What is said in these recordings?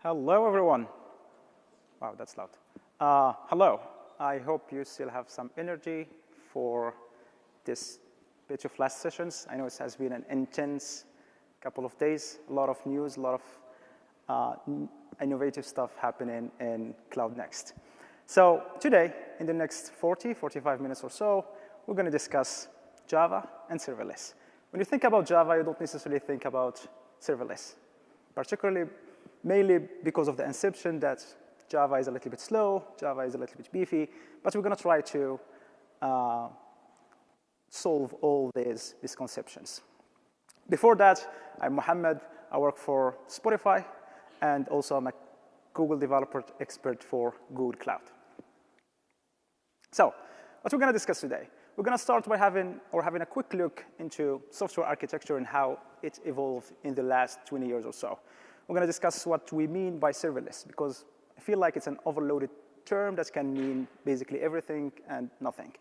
Hello, everyone. Wow, that's loud. Hello. I hope you still have some energy for this bit of last sessions. I know it has been an intense couple of days, a lot of news, a lot of innovative stuff happening in Cloud Next. So today, in the next 45 minutes or so, we're going to discuss Java and serverless. When you think about Java, you don't necessarily think about serverless, particularly mainly because of the inception that Java is a little bit slow, Java is a little bit beefy, but we're going to try to solve all these misconceptions. Before that, I'm Mohammed. I work for Spotify, and also I'm a Google developer expert for Google Cloud. So what we're going to discuss today, we're going to start by having a quick look into software architecture and how it evolved in the last 20 years or so. We're going to discuss what we mean by serverless, because I feel like it's an overloaded term that can mean basically everything and nothing.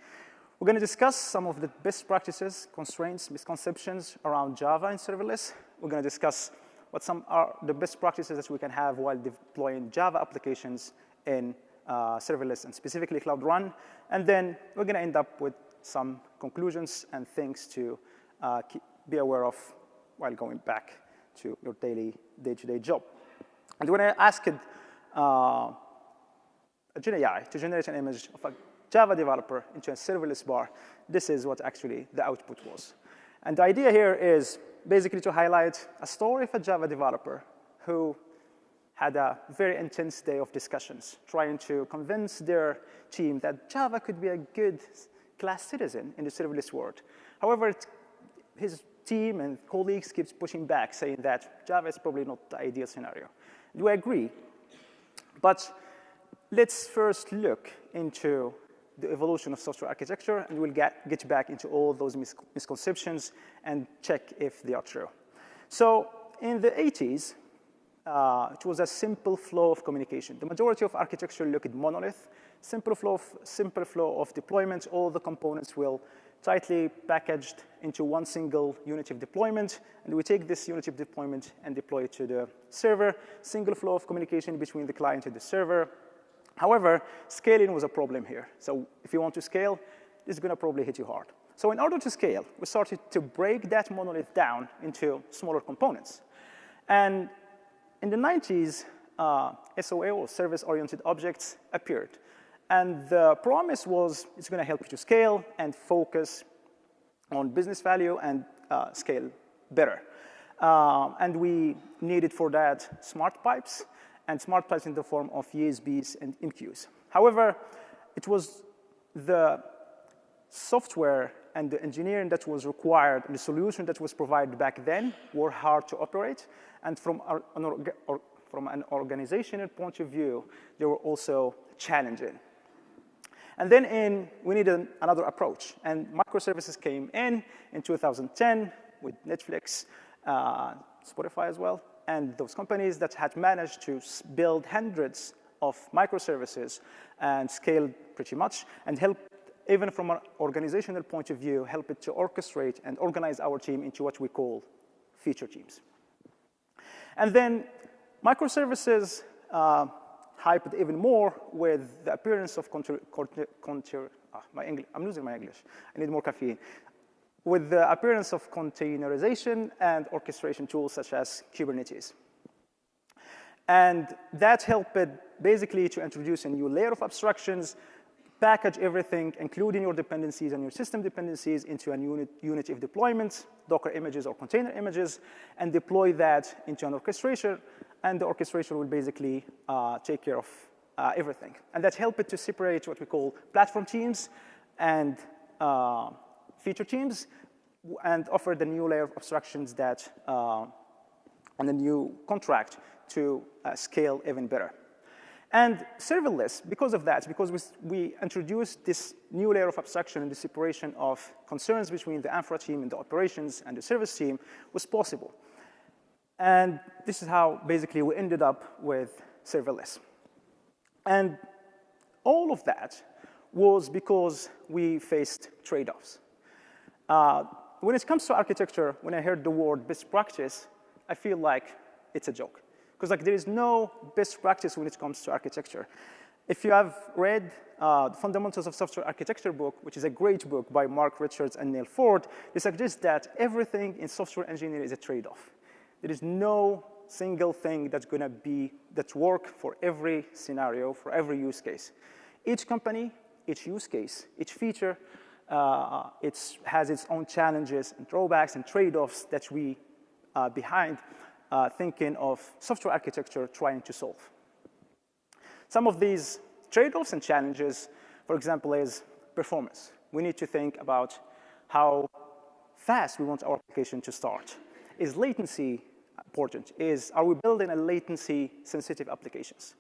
We're going to discuss some of the best practices, constraints, misconceptions around Java and serverless. We're going to discuss what some are the best practices that we can have while deploying Java applications in serverless and specifically Cloud Run. And then we're going to end up with some conclusions and things to be aware of while going back to your daily day-to-day job. And when I asked a GenAI to generate an image of a Java developer into a serverless bar, this is what actually the output was. And the idea here is basically to highlight a story of a Java developer who had a very intense day of discussions, trying to convince their team that Java could be a good class citizen in the serverless world. However, his team and colleagues keeps pushing back, saying that Java is probably not the ideal scenario. Do I agree? But let's first look into the evolution of software architecture, and we'll get back into all those misconceptions and check if they are true. So in the 80s, it was a simple flow of communication. The majority of architecture looked at monolith, simple flow of deployment. All the components will tightly packaged into one single unit of deployment, and we take this unit of deployment and deploy it to the server. Single flow of communication between the client and the server. However, scaling was a problem here. So if you want to scale, this is going to probably hit you hard. So in order to scale, we started to break that monolith down into smaller components. And in the 90s, SOA, or service-oriented objects, appeared. And the promise was it's going to help you to scale and focus on business value and scale better. And we needed for that smart pipes, and smart pipes in the form of ESBs and MQs. However, it was the software and the engineering that was required, and the solution that was provided back then were hard to operate. And from an organizational point of view, they were also challenging. And then we needed another approach. And microservices came in 2010 with Netflix, Spotify as well, and those companies that had managed to build hundreds of microservices and scale pretty much, and help, even from an organizational point of view, help it to orchestrate and organize our team into what we call feature teams. And then microservices hyped even more with the appearance of I'm losing my English. I need more caffeine. With the appearance of containerization and orchestration tools such as Kubernetes. And that helped basically to introduce a new layer of abstractions, package everything, including your dependencies and your system dependencies, into a unit of deployment, Docker images or container images, and deploy that into an orchestration. And the orchestration will basically take care of everything. And that helped it to separate what we call platform teams and feature teams, and offer the new layer of abstractions that, and a new contract to scale even better. And serverless, because of that, because we introduced this new layer of abstraction and the separation of concerns between the infra team and the operations and the service team, was possible. And this is how basically we ended up with serverless. And all of that was because we faced trade-offs. When it comes to architecture, when I heard the word best practice, I feel like it's a joke. Because like there is no best practice when it comes to architecture. If you have read the Fundamentals of Software Architecture book, which is a great book by Mark Richards and Neil Ford, they suggest that everything in software engineering is a trade-off. There is no single thing that's going to be that work for every scenario, for every use case. Each company, each use case, each feature, it has its own challenges and drawbacks and trade-offs that we behind thinking of software architecture trying to solve. Some of these trade-offs and challenges, for example, is performance. We need to think about how fast we want our application to start. Is latency important? Are we building a latency-sensitive applications?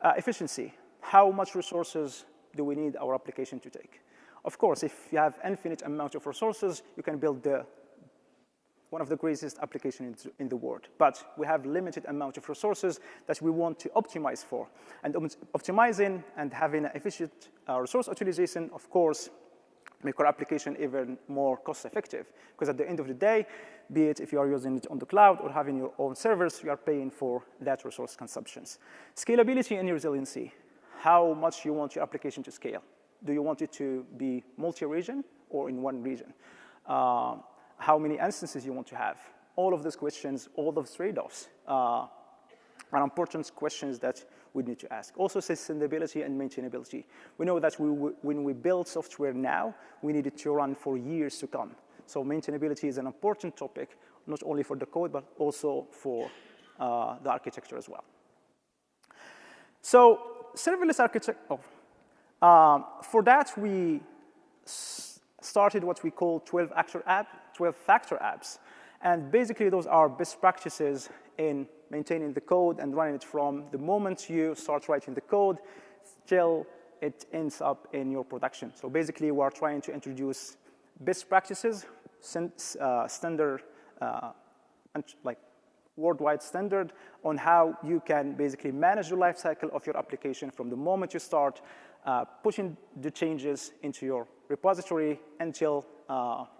Efficiency. How much resources do we need our application to take? Of course, if you have infinite amount of resources, you can build one of the greatest applications in the world. But we have limited amount of resources that we want to optimize for. And optimizing and having efficient resource utilization, of course, make our application even more cost-effective. Because at the end of the day, be it if you are using it on the cloud or having your own servers, you are paying for that resource consumptions. Scalability and resiliency. How much you want your application to scale. Do you want it to be multi-region or in one region? How many instances you want to have? All of those questions, all those trade-offs are important questions that we need to ask. Also, sustainability and maintainability. We know that when we build software now, we need it to run for years to come. So maintainability is an important topic, not only for the code, but also for the architecture as well. So serverless architecture, for that, we started what we call 12-factor apps. And basically, those are best practices in maintaining the code and running it from the moment you start writing the code till it ends up in your production. So basically, we're trying to introduce best practices, standard, like worldwide standard on how you can basically manage the lifecycle of your application from the moment you start pushing the changes into your repository until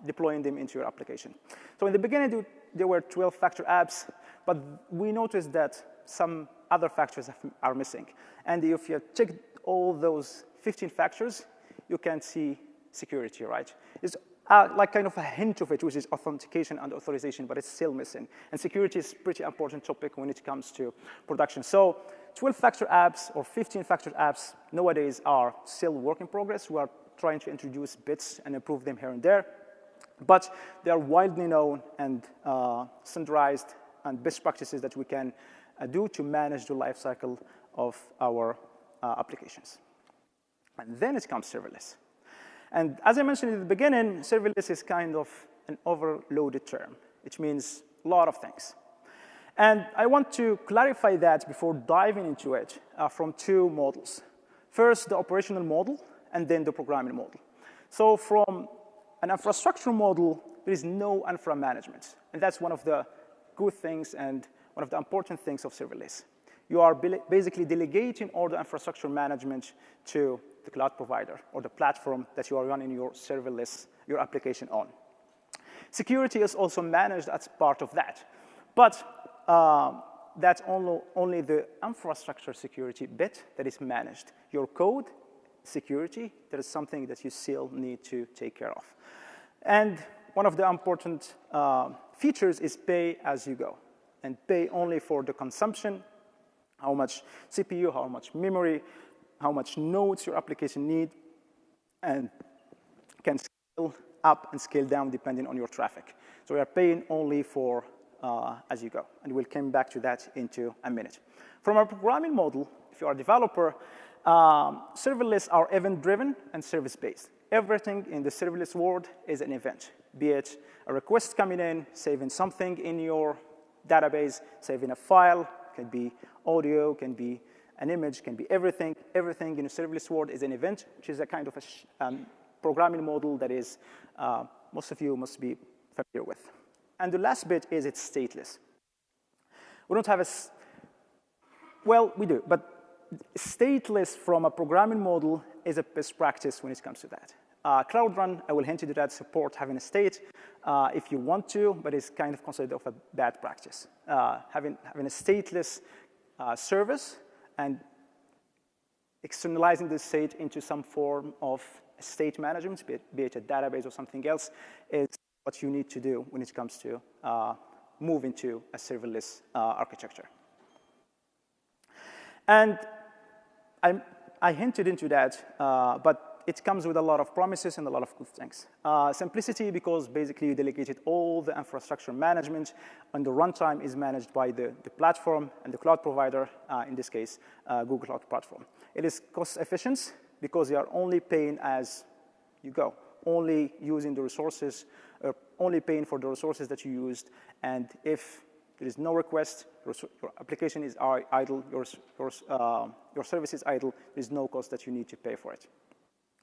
deploying them into your application. So in the beginning, there were 12-factor apps, but we noticed that some other factors are missing. And if you check all those 15 factors, you can see security, right? It's like kind of a hint of it, which is authentication and authorization, but it's still missing. And security is a pretty important topic when it comes to production. So 12-factor apps or 15-factor apps nowadays are still work in progress. We are trying to introduce bits and improve them here and there. But they are widely known and standardized and best practices that we can do to manage the lifecycle of our applications. And then it comes serverless. And as I mentioned in the beginning, serverless is kind of an overloaded term. It means a lot of things. And I want to clarify that before diving into it from two models. First, the operational model, and then the programming model. So from an infrastructure model, there is no infra management. And that's one of the good things and one of the important things of serverless. You are basically delegating all the infrastructure management to the cloud provider or the platform that you are running your serverless, your application on. Security is also managed as part of that. But that's only the infrastructure security bit that is managed. Your code security, that is something that you still need to take care of. And one of the important features is pay as you go, and pay only for the consumption, how much CPU, how much memory, how much nodes your application need, and can scale up and scale down depending on your traffic. So we are paying only for as you go, and we'll come back to that into a minute. From our programming model, if you are a developer, serverless are event-driven and service-based. Everything in the serverless world is an event, be it a request coming in, saving something in your database, saving a file, can be audio, can be an image, can be everything. Everything in the serverless world is an event, which is a kind of a programming model that is most of you must be familiar with. And the last bit is it's stateless. We don't have well, we do, but stateless from a programming model is a best practice when it comes to that. Cloud Run, I will hint you to that, support having a state if you want to, but it's kind of considered of a bad practice. Having a stateless service and externalizing the state into some form of state management, be it a database or something else, is what you need to do when it comes to move into a serverless architecture. And I hinted into that, but it comes with a lot of promises and a lot of good things. Simplicity, because basically you delegated all the infrastructure management, and the runtime is managed by the platform and the cloud provider, in this case, Google Cloud Platform. It is cost efficient because you are only paying as you go, only using the resources, only paying for the resources that you used, and if there is no request, your application is idle, your service is idle, there's no cost that you need to pay for it.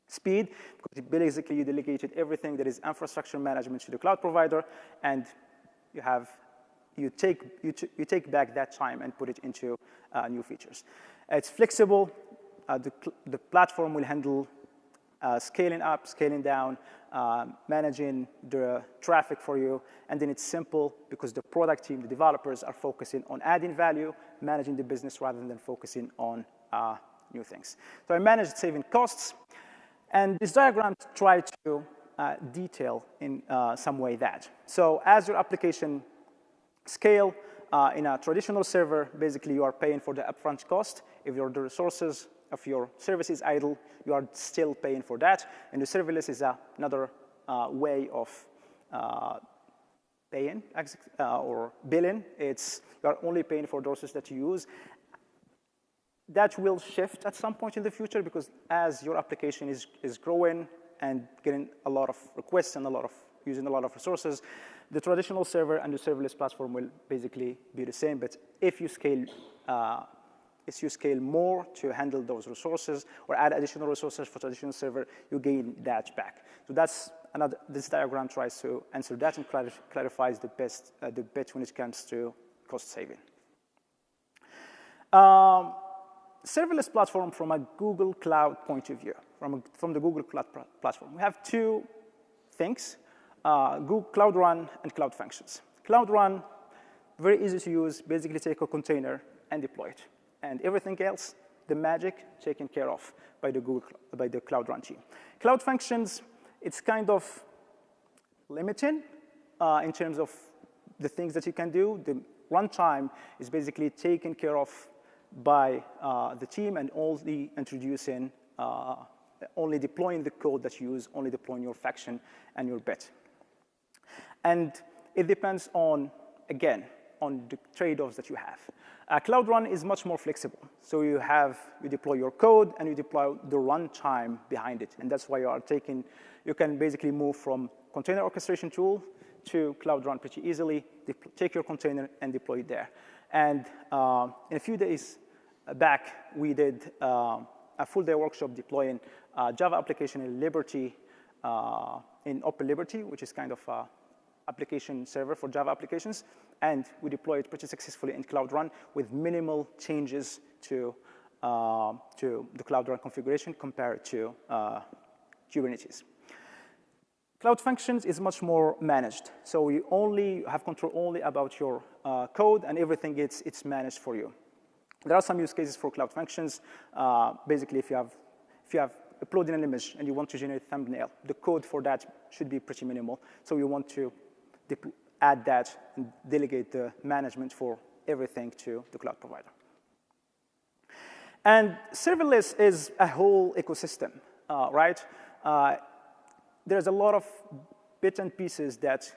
Speed, because basically you delegated everything that is infrastructure management to the cloud provider, and you take back that time and put it into new features. It's flexible. The platform will handle scaling up, scaling down, managing the traffic for you, and then it's simple because the product team, the developers, are focusing on adding value, managing the business rather than focusing on new things. So I managed saving costs. And this diagram tries to detail in some way that. So as your application scale in a traditional server, basically you are paying for the upfront cost. If the resources of your service is idle, you are still paying for that. And the serverless is another way of paying or billing. You are only paying for the resources that you use. That will shift at some point in the future because as your application is growing and getting a lot of requests and using a lot of resources, the traditional server and the serverless platform will basically be the same. But if you scale more to handle those resources or add additional resources for traditional server, you gain that back. So this diagram tries to answer that and clarifies the bit when it comes to cost saving. Serverless platform from a Google Cloud point of view, from the Google Cloud platform. We have two things, Google Cloud Run and Cloud Functions. Cloud Run, very easy to use, basically take a container and deploy it. And everything else, the magic, taken care of by the Cloud Run team. Cloud Functions, it's kind of limiting in terms of the things that you can do. The runtime is basically taken care of by the team and only introducing, only deploying the code that you use, only deploying your function and your bit. And it depends on, again, on the trade-offs that you have. Cloud Run is much more flexible. So you deploy your code and you deploy the runtime behind it. And that's why you can basically move from container orchestration tool to Cloud Run pretty easily, take your container and deploy it there. And in a few days back, we did a full day workshop deploying Java application in Liberty, in Open Liberty, which is kind of an application server for Java applications. And we deployed pretty successfully in Cloud Run with minimal changes to the Cloud Run configuration compared to Kubernetes. Cloud Functions is much more managed. So you have control only about your code, and everything it's managed for you. There are some use cases for Cloud Functions. Basically, if you have uploaded an image and you want to generate a thumbnail, the code for that should be pretty minimal. So you want to add that and delegate the management for everything to the cloud provider. And serverless is a whole ecosystem, right? There's a lot of bits and pieces that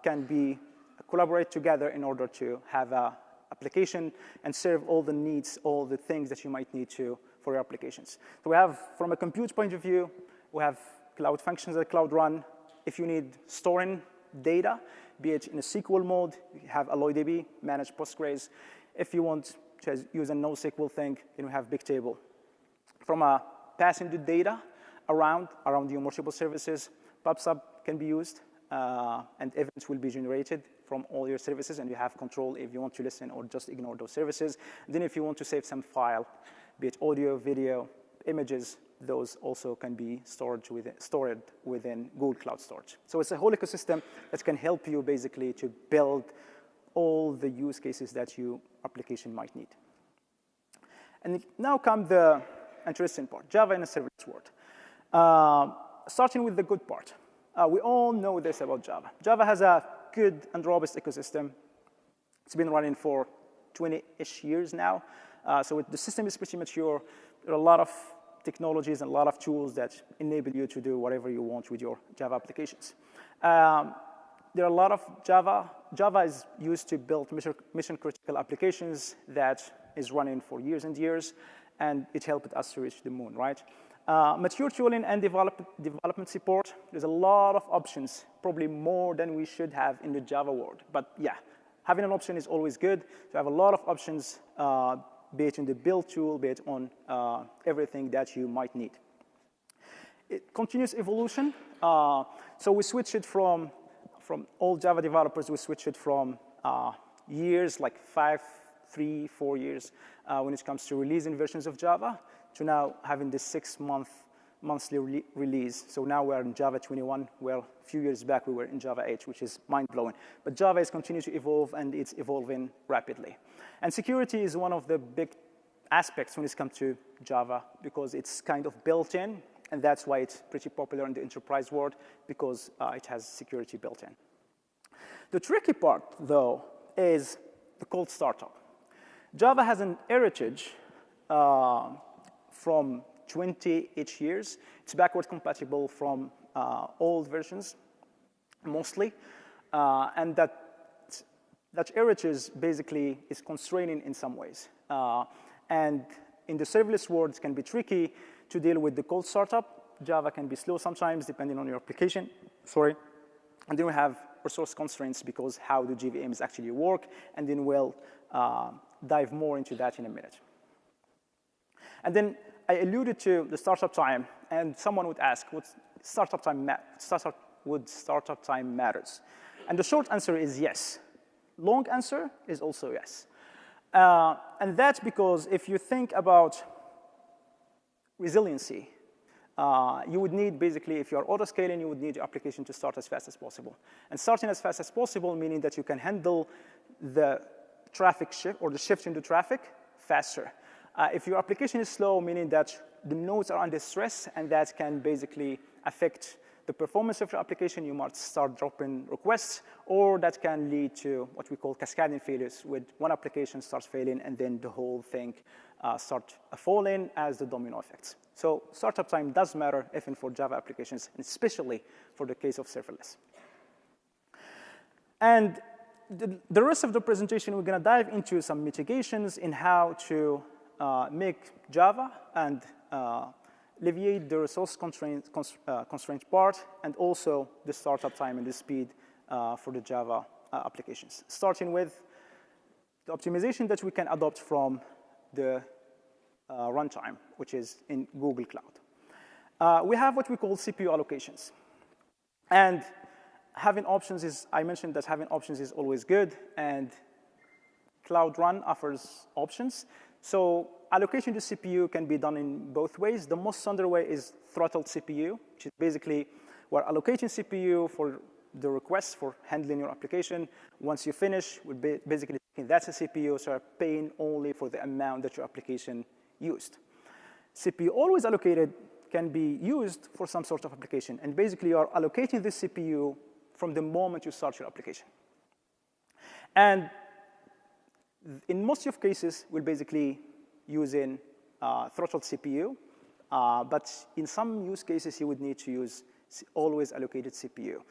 can collaborate together in order to have an application and serve all the needs, all the things that you might need for your applications. So we have, from a compute point of view, we have Cloud Functions and Cloud Run. If you need storing data, be it in a SQL mode, you have AlloyDB, manage Postgres. If you want to use a NoSQL thing, then we have Bigtable. From a passing the data around your multiple services, PubSub can be used, and events will be generated from all your services, and you have control if you want to listen or just ignore those services. And then if you want to save some file, be it audio, video, images, those also can be stored within Google Cloud Storage. So it's a whole ecosystem that can help you basically to build all the use cases that your application might need. And now comes the interesting part, Java in a serverless world. Starting with the good part. We all know this about Java. Java has a good and robust ecosystem. It's been running for 20-ish years now. So the system is pretty mature. There are a lot of technologies and a lot of tools that enable you to do whatever you want with your Java applications. There are a lot of Java is used to build mission-critical applications that is running for years and years, and it helped us to reach the moon, right? Mature tooling and development support, there's a lot of options, probably more than we should have in the Java world. But yeah, having an option is always good. To have a lot of options, be it in the build tool, be it on everything that you might need. Continuous evolution. So we switched it from all Java developers, we switched it from years, like 3, 4 years, when it comes to releasing versions of Java, to now having this 6-monthly release. So now we're in Java 21, where a few years back we were in Java 8, which is mind-blowing. But Java is continuing to evolve, and it's evolving rapidly. And security is one of the big aspects when it comes to Java, because it's kind of built in, and that's why it's pretty popular in the enterprise world, because it has security built in. The tricky part, though, is the cold startup. Java has an heritage from 20-ish years. It's backward compatible from old versions, mostly. And that heritage basically is constraining in some ways. And in the serverless world, it can be tricky to deal with the cold startup. Java can be slow sometimes, depending on your application. And then we have resource constraints, because how do JVMs actually work? And then we'll dive more into that in a minute. And then I alluded to the startup time, and someone would ask, would startup time matters? And the short answer is yes. Long answer is also yes. And that's because if you think about resiliency, you would need, basically, if you're auto-scaling, you would need your application to start as fast as possible. And starting as fast as possible, meaning that you can handle the traffic shift, or the shift in the traffic, faster. If your application is slow, meaning that the nodes are under stress, and that can basically affect the performance of your application, you might start dropping requests, or that can lead to what we call cascading failures, with one application starts failing, and then the whole thing starts falling as the domino effects. So startup time does matter, even for Java applications, and especially for the case of serverless. And the rest of the presentation, we're going to dive into some mitigations in how to make Java and alleviate the resource constraint part, and also the startup time and the speed for the Java applications. Starting with the optimization that we can adopt from the runtime, which is in Google Cloud. We have what we call CPU allocations. And having options is, I mentioned that having options is always good, and Cloud Run offers options. So allocation to CPU can be done in both ways. The most standard way is throttled CPU, which is basically we're allocating CPU for the requests for handling your application. Once you finish, we're basically thinking that's a CPU, so you're paying only for the amount that your application used. CPU always allocated can be used for some sort of application. And basically, you're allocating the CPU from the moment you start your application. And in most of cases, we're basically using throttled CPU. But in some use cases, you would need to use always allocated CPU.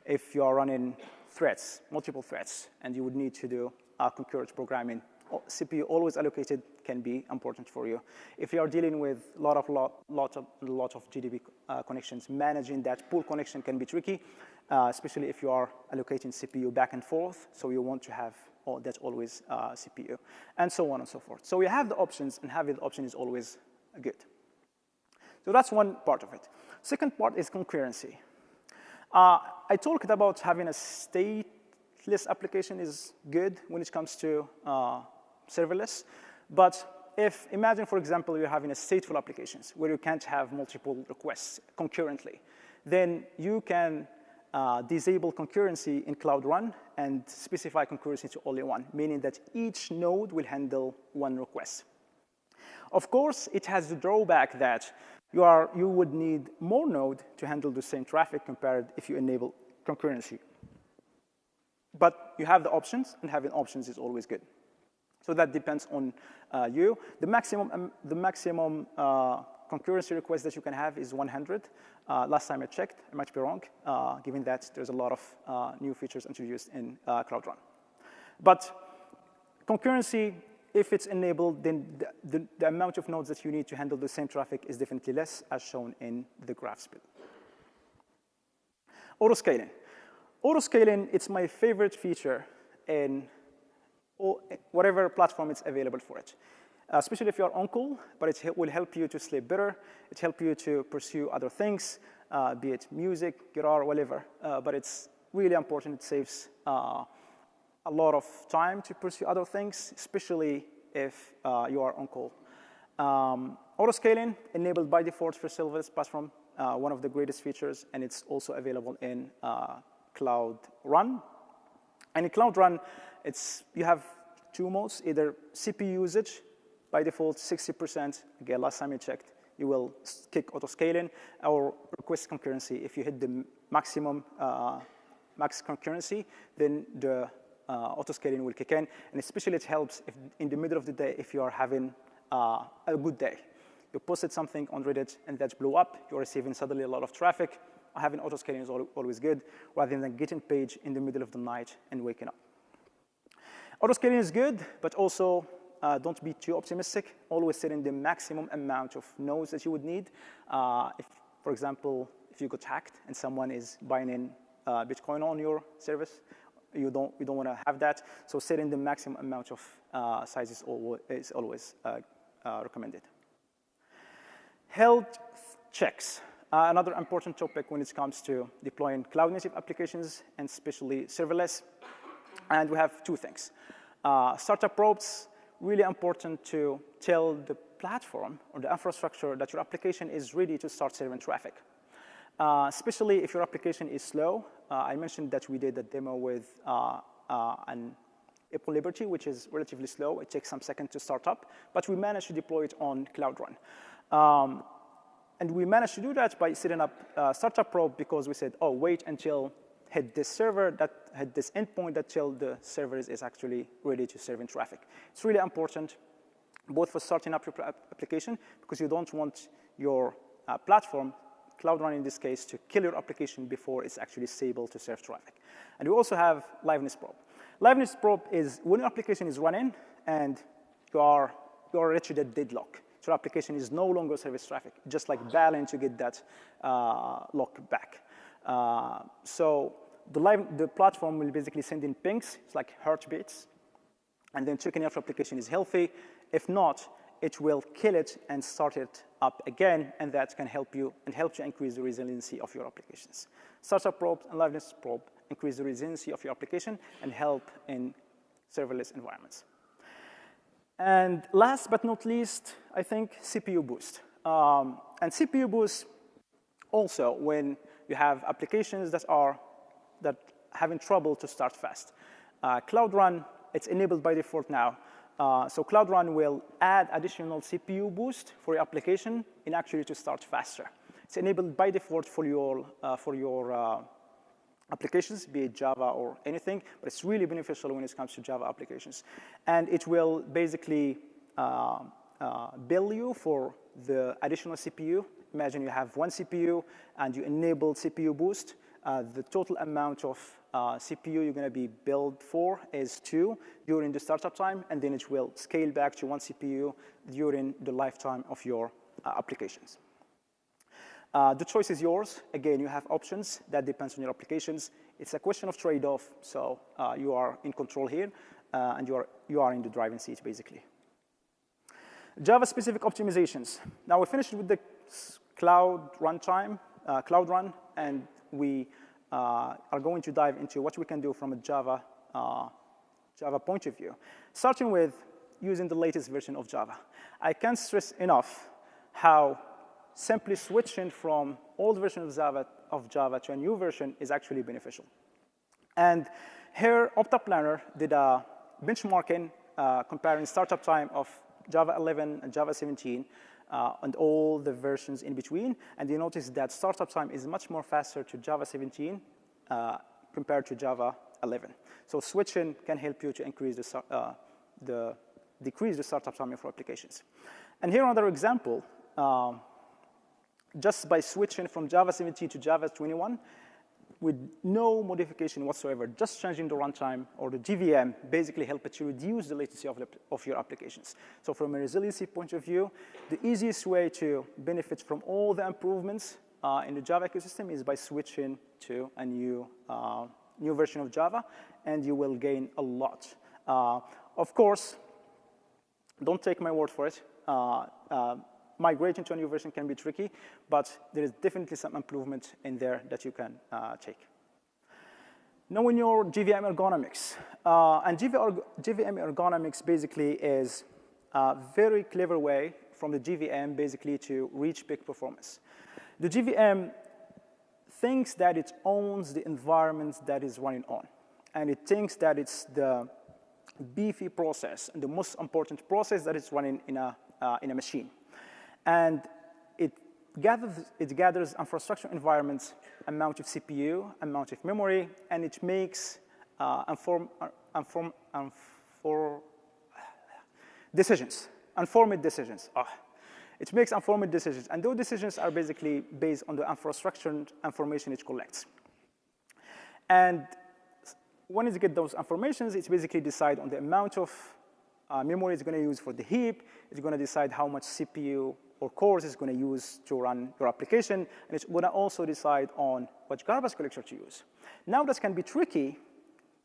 If you are running threads, multiple threads, and you would need to do concurrent programming, CPU always allocated can be important for you. If you are dealing with a lot of GDB connections, managing that pool connection can be tricky, especially if you are allocating CPU back and forth. So you want to have that always CPU, and so on and so forth. So we have the options, and having the option is always good. So that's one part of it. Second part is concurrency. I talked about having a stateless application is good when it comes to serverless, but imagine, for example, you're having a stateful applications where you can't have multiple requests concurrently, then you can disable concurrency in Cloud Run and specify concurrency to only one, meaning that each node will handle one request. Of course, it has the drawback that you would need more node to handle the same traffic compared if you enable concurrency. But you have the options, and having options is always good. So that depends on you. The maximum concurrency request that you can have is 100. Last time I checked, I might be wrong, given that there's a lot of new features introduced in Cloud Run. But concurrency, if it's enabled, then the amount of nodes that you need to handle the same traffic is definitely less, as shown in the graphs below. Autoscaling. Autoscaling, it's my favorite feature in whatever platform it's available for it. Especially if you're on call, but it will help you to sleep better. It helps you to pursue other things, be it music, guitar, whatever. But it's really important. It saves a lot of time to pursue other things, especially if you are on call. Autoscaling, enabled by default for serverless platform, one of the greatest features, and it's also available in Cloud Run. And in Cloud Run, you have two modes, either CPU usage, by default 60%. Again, last time I checked, you will kick autoscaling, or request concurrency. If you hit the maximum max concurrency, then the autoscaling will kick in. And especially it helps if in the middle of the day if you are having a good day. You posted something on Reddit and that blew up, you're receiving suddenly a lot of traffic. Having autoscaling is always good, rather than getting paged in the middle of the night and waking up. Autoscaling is good, but also don't be too optimistic. Always set in the maximum amount of nodes that you would need. For example, if you got hacked and someone is buying in Bitcoin on your service, you don't want to have that. So setting the maximum amount of size is always recommended. Health checks. Another important topic when it comes to deploying cloud-native applications, and especially serverless. And we have two things. Startup probes, really important to tell the platform or the infrastructure that your application is ready to start serving traffic. Especially if your application is slow. I mentioned that we did a demo with an Apple Liberty, which is relatively slow. It takes some seconds to start up, but we managed to deploy it on Cloud Run. And we managed to do that by setting up startup probe because we said, oh, wait until hit this server, that hit this endpoint that till the server is actually ready to serve in traffic. It's really important, both for starting up your application, because you don't want your platform, Cloud Run in this case, to kill your application before it's actually stable to serve traffic. And we also have liveness probe. Liveness probe is when your application is running and you are reached a deadlock. So your application is no longer service traffic, just like battling to get that lock back. So the platform will basically send in pings, it's like heartbeats, and then checking if your application is healthy. If not, it will kill it and start it up again, and that can help you increase the resiliency of your applications. Startup probe and liveness probe increase the resiliency of your application and help in serverless environments. And last but not least, I think CPU boost. And CPU boost also when you have applications that having trouble to start fast. Cloud Run, it's enabled by default now. So Cloud Run will add additional CPU boost for your application and actually to start faster. It's enabled by default for your applications, be it Java or anything, but it's really beneficial when it comes to Java applications. And it will basically bill you for the additional CPU. Imagine you have one CPU and you enable CPU boost. The total amount of CPU you're going to be billed for is 2 during the startup time, and then it will scale back to 1 CPU during the lifetime of your applications. The choice is yours. Again, you have options. That depends on your applications. It's a question of trade-off, so you are in control here, and you are in the driving seat, basically. Java-specific optimizations. Now, we finished with the Cloud Run, and we are going to dive into what we can do from a Java point of view. Starting with using the latest version of Java. I can't stress enough how simply switching from old version of Java to a new version is actually beneficial. And here, OptaPlanner did a benchmarking comparing startup time of Java 11 and Java 17 and all the versions in between. And you notice that startup time is much more faster to Java 17 compared to Java 11. So switching can help you to increase decrease the startup time of your applications. And here another example, just by switching from Java 17 to Java 21, with no modification whatsoever, just changing the runtime or the JVM basically help it to reduce the latency of your applications. So from a resiliency point of view, the easiest way to benefit from all the improvements in the Java ecosystem is by switching to a new version of Java, and you will gain a lot. Of course, don't take my word for it. Migrating to a new version can be tricky, but there is definitely some improvement in there that you can take. Knowing your JVM ergonomics. And JVM ergonomics basically is a very clever way from the JVM basically to reach peak performance. The JVM thinks that it owns the environment that is running on, and it thinks that it's the beefy process and the most important process that is running in a machine. And it gathers infrastructure environments, amount of CPU, amount of memory, and it makes informed decisions. It makes informed decisions, and those decisions are basically based on the infrastructure information it collects. And when it gets those informations, it's basically decide on the amount of memory it's going to use for the heap. It's going to decide how much CPU or cores it's going to use to run your application, and it's going to also decide on what garbage collector to use. Now, this can be tricky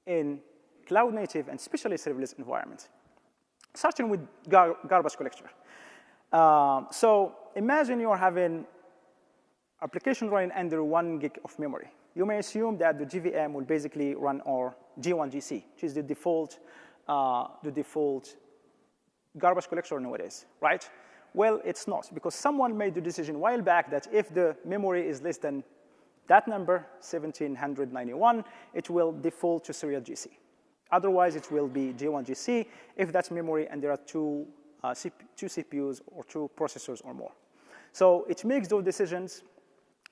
in cloud native and especially serverless environments, starting with garbage collector. So imagine you're having application running under 1 gig of memory. You may assume that the JVM will basically run our G1GC, which is the default garbage collector nowadays, right? Well, it's not, because someone made the decision a while back that if the memory is less than that number, 1791, it will default to serial GC. Otherwise, it will be G1GC if that's memory and there are two CPUs or 2 processors or more. So it makes those decisions,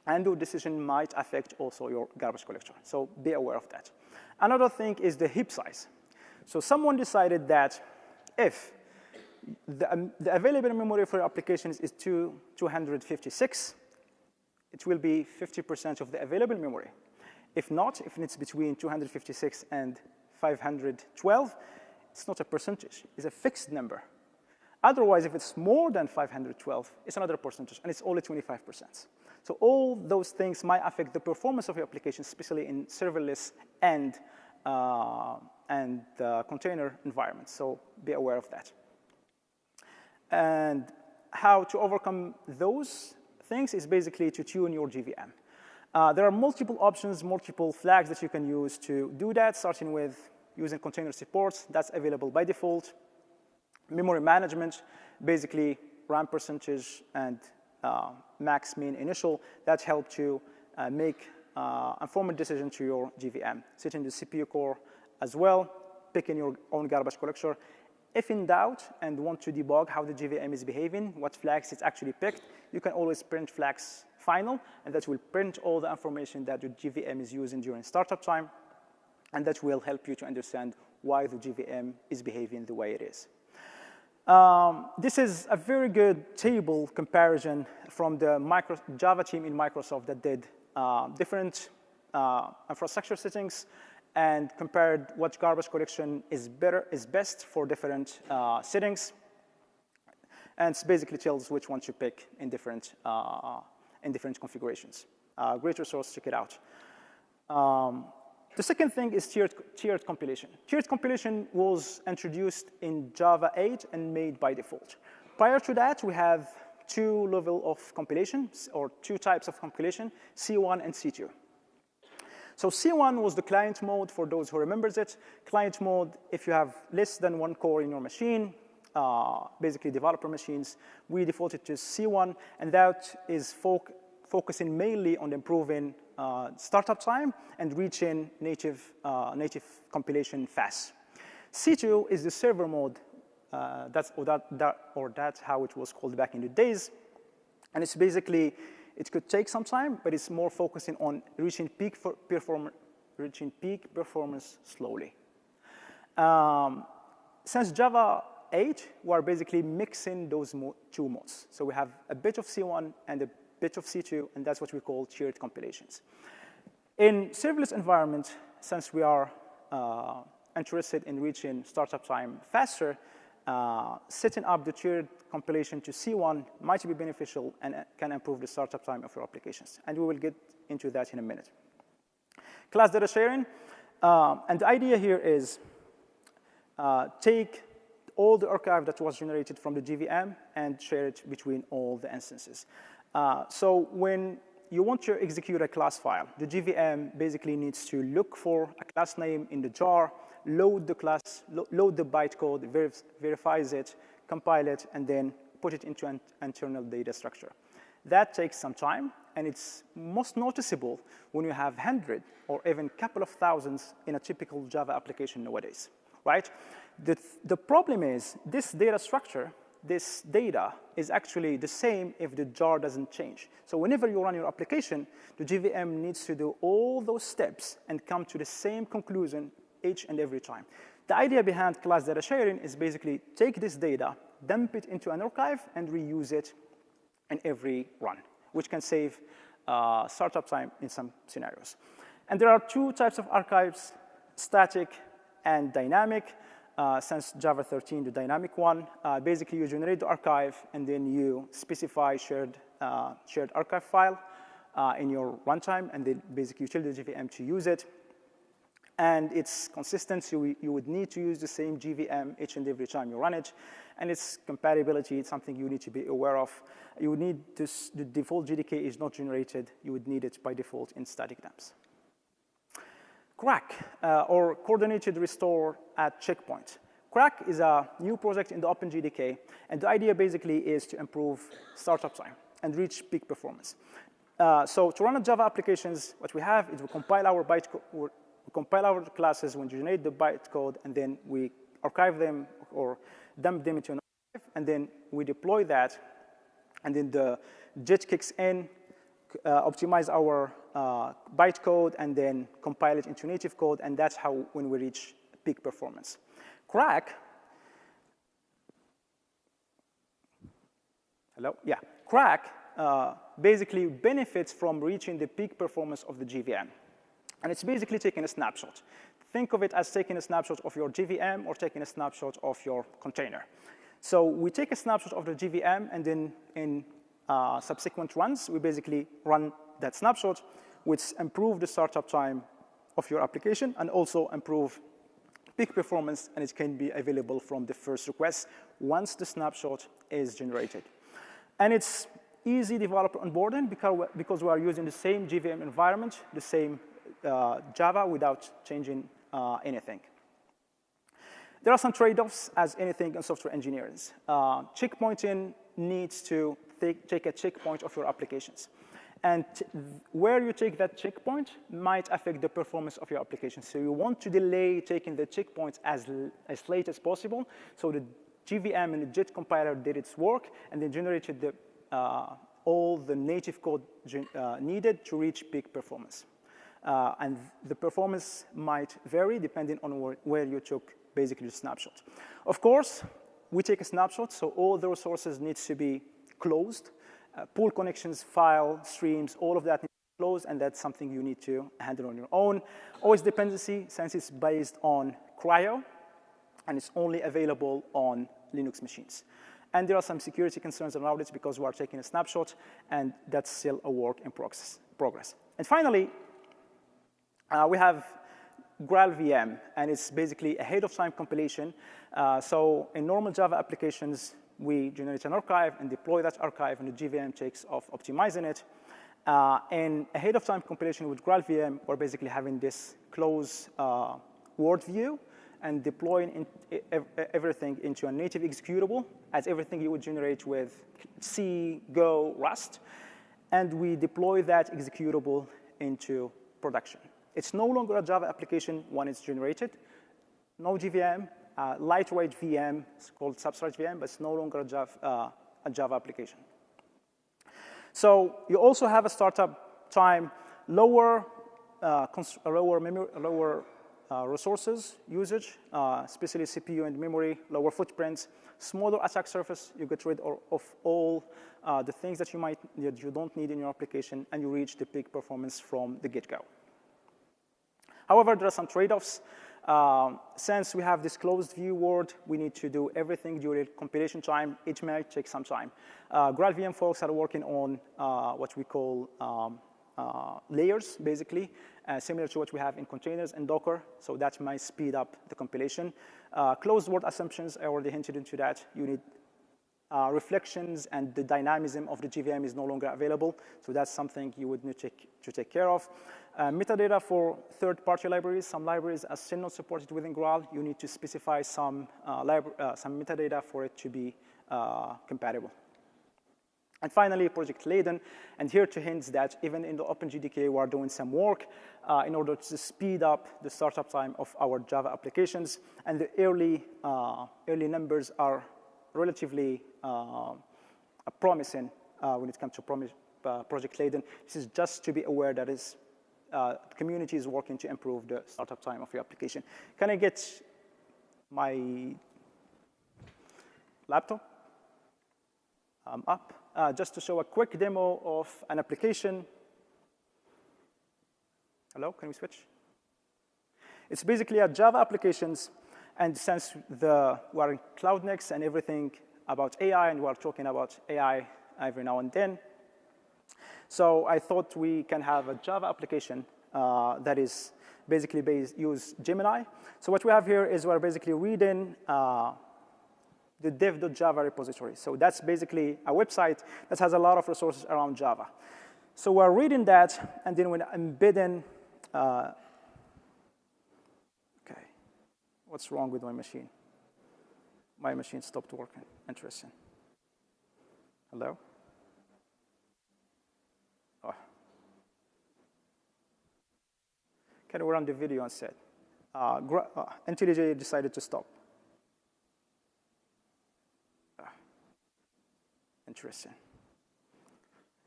and those decisions might affect also your garbage collector. So be aware of that. Another thing is the heap size. So someone decided that if the available memory for your applications is 256, it will be 50% of the available memory. If not, if it's between 256 and 512, it's not a percentage, it's a fixed number. Otherwise, if it's more than 512, it's another percentage, and it's only 25%. So all those things might affect the performance of your application, especially in serverless and container environments. So be aware of that. And how to overcome those things is basically to tune your JVM. There are multiple options, multiple flags that you can use to do that, starting with using container supports. That's available by default. Memory management, basically RAM percentage and max min initial, that help to make informed decision to your JVM. Setting the CPU core as well, picking your own garbage collector. If in doubt and want to debug how the JVM is behaving, what flags it's actually picked, you can always print flags final, and that will print all the information that the JVM is using during startup time, and that will help you to understand why the JVM is behaving the way it is. This is a very good table comparison from the Java team in Microsoft that did different infrastructure settings and compared what garbage collection is best for different settings, and it basically tells which one to pick in different configurations. Great resource, check it out. The second thing is tiered compilation. Tiered compilation was introduced in Java 8 and made by default. Prior to that, we have 2 levels of compilation, or 2 types of compilation, C1 and C2. So C1 was the client mode, for those who remembers it. Client mode, if you have less than 1 core in your machine, basically developer machines, we defaulted to C1, and that is focusing mainly on improving startup time and reaching native compilation fast. C2 is the server mode. That's how it was called back in the days. And it's basically, it could take some time, but it's more focusing on reaching peak performance slowly. Since Java 8, we're basically mixing those two modes. So we have a bit of C1 and a bit of C2, and that's what we call tiered compilations. In serverless environment, since we are interested in reaching startup time faster, setting up the tiered compilation to C1 might be beneficial and can improve the startup time of your applications. And we will get into that in a minute. Class data sharing. And the idea here is take all the archive that was generated from the JVM and share it between all the instances. So when you want to execute a class file, the JVM basically needs to look for a class name in the jar, load the class, load the bytecode, verifies it, compile it, and then put it into an internal data structure. That takes some time, and it's most noticeable when you have 100 or even a couple of thousands in a typical Java application nowadays, right? The problem is this data structure, this data is actually the same if the jar doesn't change. So whenever you run your application, the JVM needs to do all those steps and come to the same conclusion each and every time. The idea behind class data sharing is basically take this data, dump it into an archive, and reuse it in every run, which can save startup time in some scenarios. And there are two types of archives, static and dynamic. Since Java 13, the dynamic one, basically you generate the archive and then you specify shared archive file in your runtime, and then basically you tell the JVM to use it. And it's consistent, so you would need to use the same JVM each and every time you run it. And its compatibility, it's something you need to be aware of. You would need this, the default JDK is not generated. You would need it by default in static dumps. Crack, or coordinated restore at checkpoint. Crack is a new project in the OpenJDK, and the idea basically is to improve startup time and reach peak performance. So to run a Java applications, what we have is we compile our bytecode, compile our classes, we generate the bytecode, and then we archive them or dump them into an archive, and then we deploy that, and then the JIT kicks in, optimize our bytecode, and then compile it into native code, and that's how when we reach peak performance. Crack, hello? Yeah, Crack basically benefits from reaching the peak performance of the JVM. And it's basically taking a snapshot. Think of it as taking a snapshot of your JVM or taking a snapshot of your container. So we take a snapshot of the JVM, and then in subsequent runs, we basically run that snapshot, which improve the startup time of your application and also improve peak performance, and it can be available from the first request once the snapshot is generated. And it's easy developer onboarding because we are using the same JVM environment, the same Java without changing anything. There are some trade-offs as anything in software engineering. Checkpointing needs to take a checkpoint of your applications. And where you take that checkpoint might affect the performance of your application. So you want to delay taking the checkpoints as late as possible. So the JVM and the JIT compiler did its work and then generated all the native code needed to reach peak performance. And the performance might vary depending on where you took basically the snapshot. Of course, we take a snapshot, so all the resources need to be closed. Pool connections, file, streams, all of that needs to be closed, and that's something you need to handle on your own. OS dependency, since it's based on CRI-O, and it's only available on Linux machines. And there are some security concerns around it because we are taking a snapshot, and that's still a work in progress. And finally, we have GraalVM, and it's basically a ahead-of-time compilation. So in normal Java applications, we generate an archive and deploy that archive, and the JVM takes off optimizing it. And ahead-of-time compilation with GraalVM, we're basically having this close word view and deploying everything into a native executable as everything you would generate with C, Go, Rust. And we deploy that executable into production. It's no longer a Java application when it's generated. No GVM, lightweight VM, it's called Substrate VM, but it's no longer a Java application. So you also have a startup time, lower resources usage, especially CPU and memory, lower footprints, smaller attack surface. You get rid of all the things that you don't need in your application, and you reach the peak performance from the get-go. However, there are some trade-offs. Since we have this closed view world, we need to do everything during compilation time. It may take some time. GraalVM folks are working on what we call layers, basically, similar to what we have in containers and Docker. So that might speed up the compilation. Closed world assumptions, I already hinted into that. You need reflections, and the dynamism of the GVM is no longer available. So that's something you would need to take care of. Metadata for third-party libraries. Some libraries are still not supported within Graal. You need to specify some metadata for it to be compatible. And finally, Project Laden. And here to hint that even in the OpenJDK, we are doing some work in order to speed up the startup time of our Java applications. And the early numbers are relatively promising when it comes to Project Laden. This is just to be aware that the community is working to improve the startup time of your application. Can I get my laptop up? Just to show a quick demo of an application. Hello, can we switch? It's basically a Java applications, and since we are in Cloud Next and everything about AI, and we are talking about AI every now and then, so I thought we can have a Java application that is basically use Gemini. So what we have here is we're basically reading the dev.java repository. So that's basically a website that has a lot of resources around Java. So we're reading that, and then we're embedding. OK, what's wrong with my machine? My machine stopped working. Interesting. Hello? Oh. Can we run the video instead? IntelliJ decided to stop. Interesting.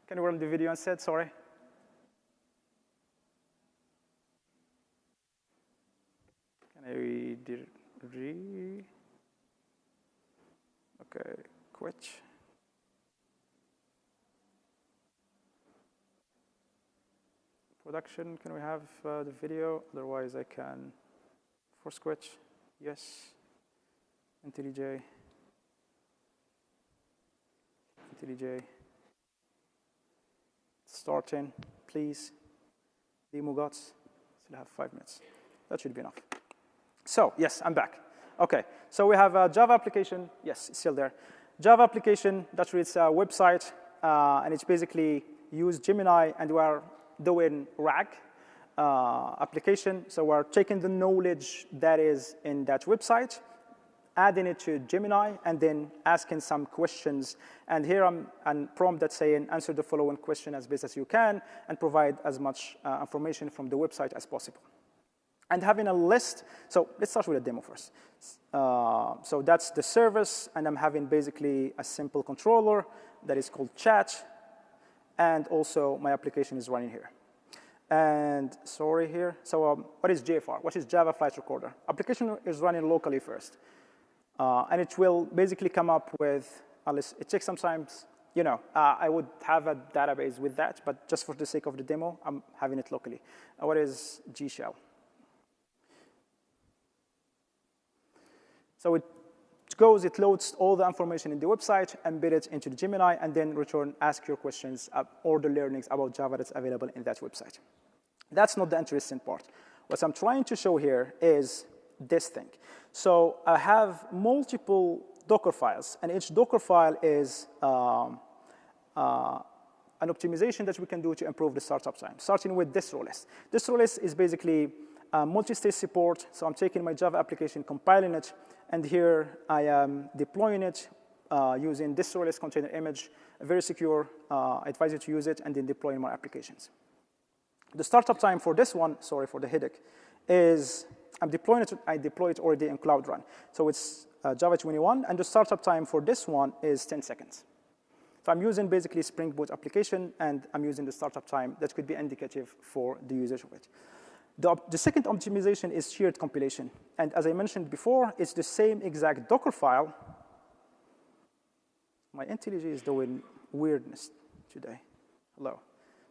Can you run the video instead? Sorry. Can I OK, quit. Production, can we have the video? Otherwise, I can force quit. Yes. IntelliJ. IntelliJ. Starting, please. Demo gots. Still have 5 minutes. That should be enough. So, yes, I'm back. OK, so we have a Java application. Yes, it's still there. Java application that reads a website, and it's basically use Gemini, and we are doing RAG application. So we're taking the knowledge that is in that website, adding it to Gemini, and then asking some questions. And here I'm a prompt that's saying, answer the following question as best as you can, and provide as much information from the website as possible. And having a list, so let's start with a demo first. So that's the service, and I'm having basically a simple controller that is called chat, and also my application is running here. And sorry here, so what is JFR? What is Java Flight Recorder? Application is running locally first. And it will basically come up with, unless it takes sometimes, I would have a database with that, but just for the sake of the demo, I'm having it locally. What is G shell? So it loads all the information in the website, embed it into the Gemini, and then ask your questions or the learnings about Java that's available in that website. That's not the interesting part. What I'm trying to show here is this thing. So I have multiple Docker files, and each Docker file is an optimization that we can do to improve the startup time, starting with distro list. Distro list is basically multi-stage support. So I'm taking my Java application, compiling it, and here I am deploying it using this serverless container image, very secure. I advise you to use it, and then deploying more applications. The startup time for this one, sorry for the headache, is I'm deploying it. I deploy it already in Cloud Run. So it's Java 21, and the startup time for this one is 10 seconds. So I'm using basically Spring Boot application, and I'm using the startup time that could be indicative for the usage of it. The second optimization is shared compilation. And as I mentioned before, it's the same exact Docker file. My IntelliJ is doing weirdness today. Hello.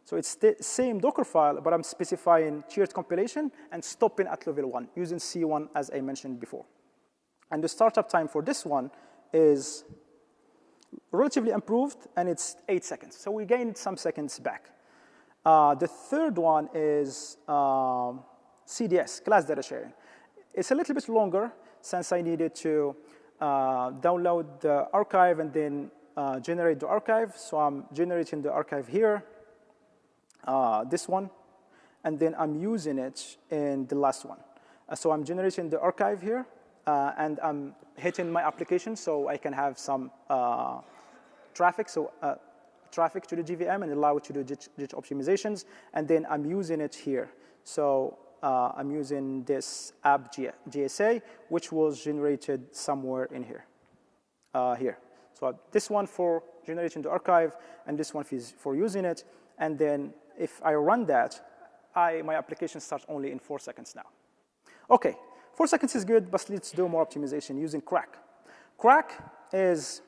So it's the same Docker file, but I'm specifying shared compilation and stopping at level 1 using C1, as I mentioned before. And the startup time for this one is relatively improved, and it's 8 seconds. So we gained some seconds back. The third one is CDS, class data sharing. It's a little bit longer since I needed to download the archive and then generate the archive. So I'm generating the archive here, this one, and then I'm using it in the last one. So I'm generating the archive here, and I'm hitting my application so I can have some traffic, traffic to the JVM and allow it to do ditch optimizations, and then I'm using it here. So I'm using this app GSA, which was generated somewhere in here. Here. So this one for generating the archive, and this one is for using it. And then if I run that, my application starts only in 4 seconds now. OK, 4 seconds is good, but let's do more optimization using Crack. Crack is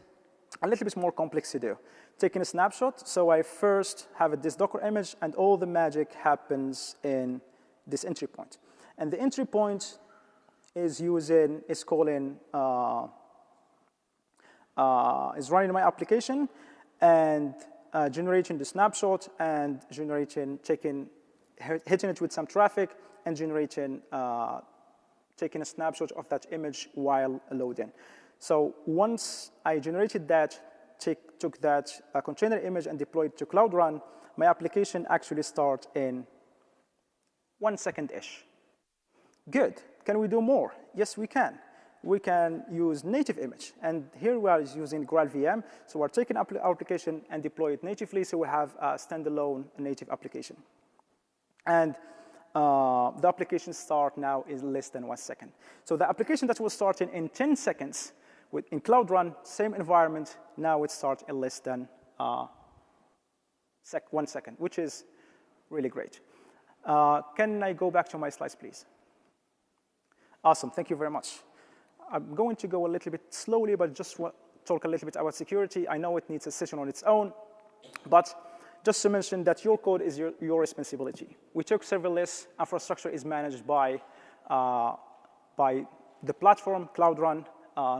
a little bit more complex to do. Taking a snapshot, so I first have this Docker image, and all the magic happens in this entry point. And the entry point is running my application and generating the snapshot and hitting it with some traffic and taking a snapshot of that image while loading. So once I generated that, took that container image and deployed it to Cloud Run, my application actually starts in 1 second-ish. Good. Can we do more? Yes, we can. We can use native image. And here we are using GraalVM. So we're taking our application and deploy it natively, so we have a standalone native application. And the application start now is less than 1 second. So the application that was starting in 10 seconds in Cloud Run, same environment, now it starts in less than 1 second, which is really great. Can I go back to my slides, please? Awesome. Thank you very much. I'm going to go a little bit slowly, but just talk a little bit about security. I know it needs a session on its own, but just to mention that your code is your responsibility. We took serverless. Infrastructure is managed by the platform, Cloud Run,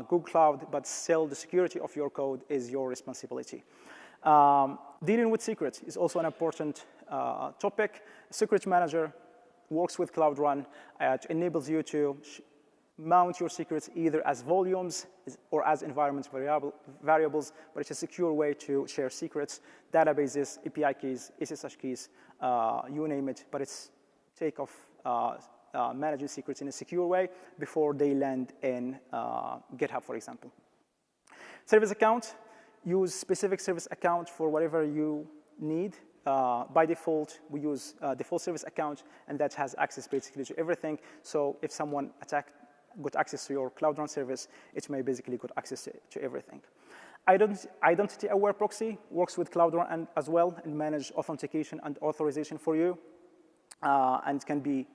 Google Cloud, but still the security of your code is your responsibility. Dealing with secrets is also an important topic. Secret Manager works with Cloud Run. It enables you to mount your secrets either as volumes or as environment variables, but it's a secure way to share secrets, databases, API keys, SSH keys, you name it, but it's take off managing secrets in a secure way before they land in GitHub, for example. Service account, use specific service account for whatever you need. By default, we use default service account, and that has access basically to everything. So if someone got access to your Cloud Run service, it may basically got access to everything. Identity-aware proxy works with Cloud Run as well and manage authentication and authorization for you, and can be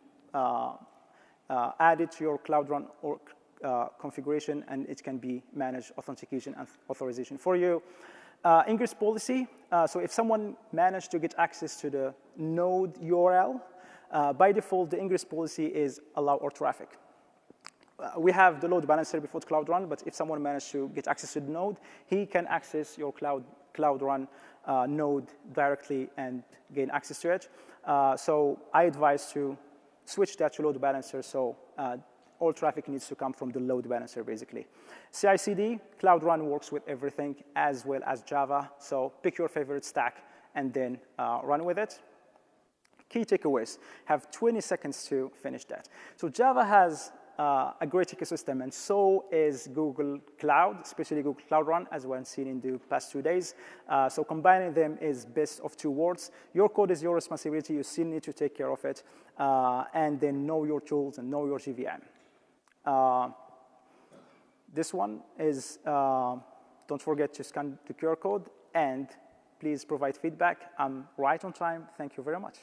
added to your Cloud Run or configuration, and it can be managed authentication and authorization for you. Ingress policy, so if someone managed to get access to the node URL, by default, the ingress policy is allow all traffic. We have the load balancer before Cloud Run, but if someone managed to get access to the node, he can access your Cloud Run node directly and gain access to it. So I advise to switch that to load balancer, so all traffic needs to come from the load balancer, basically. CI/CD, Cloud Run works with everything as well as Java, so pick your favorite stack and then run with it. key takeaways. Have 20 seconds to finish that. So Java has a great ecosystem, and so is Google Cloud, especially Google Cloud Run, as we've seen in the past 2 days. So combining them is best of two worlds. Your code is your responsibility. You still need to take care of it, and then know your tools and know your JVM. This one is, don't forget to scan the QR code, and please provide feedback. I'm right on time. Thank you very much.